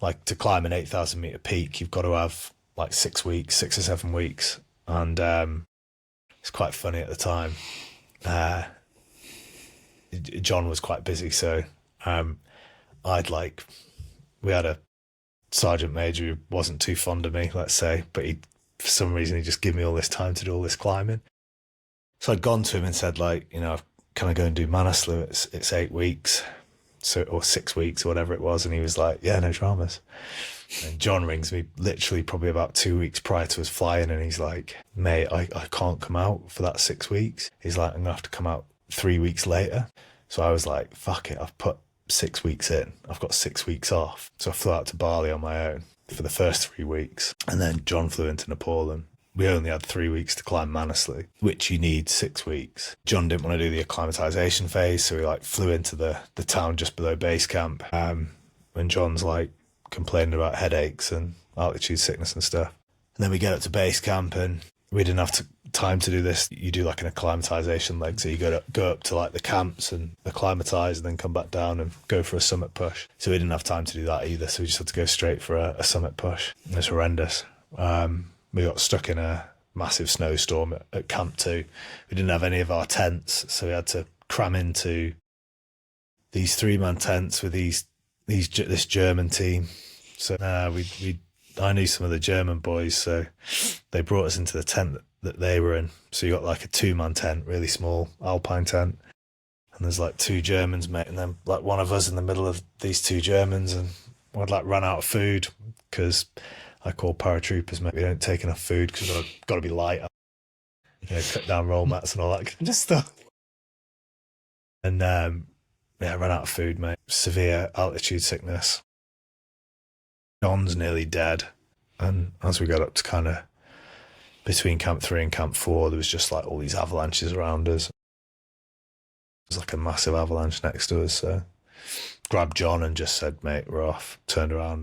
like to climb an 8,000 meter peak, you've got to have like 6 weeks, 6 or 7 weeks. And it's quite funny at the time. Uh, John was quite busy, so um, I'd like, we had a sergeant major who wasn't too fond of me, let's say, but he, for some reason, he just gave me all this time to do all this climbing. So I'd gone to him and said, like, can I go and do manaslu? It's 8 weeks, so, or 6 weeks or whatever it was. And he was like, yeah, no dramas. And John rings me literally probably about 2 weeks prior to us flying, and he's like, mate, I can't come out for that 6 weeks. He's like, I'm gonna have to come out 3 weeks later. So I was like, fuck it, I've put 6 weeks in. I've got 6 weeks off. So I flew out to Bali on my own for the first 3 weeks. And then John flew into Nepal, and we only had 3 weeks to climb Manaslu, which you need 6 weeks. John didn't want to do the acclimatization phase, so he like flew into the town just below base camp. And John's like complaining about headaches and altitude sickness and stuff. And then we get up to base camp, and we didn't have time to do this. You do like an acclimatization leg, so you go up to like the camps and acclimatize, and then come back down and go for a summit push. So we didn't have time to do that either, so we just had to go straight for a summit push. It was horrendous. We got stuck in a massive snowstorm at Camp 2. We didn't have any of our tents, so we had to cram into these 3-man tents with this German team. So I knew some of the German boys, so they brought us into the tent that they were in. So you got like a 2-man tent, really small alpine tent, and there's like 2 Germans, mate, and then like one of us in the middle of these 2 Germans, and I'd like run out of food because I call paratroopers, mate. We don't take enough food because I've got to be light. Cut down roll mats and all that kind of stuff. And I ran out of food, mate. Severe altitude sickness. John's nearly dead. And as we got up to kind of between Camp 3 and Camp 4, there was just like all these avalanches around us. There's like a massive avalanche next to us. So grabbed John and just said, mate, we're off. Turned around.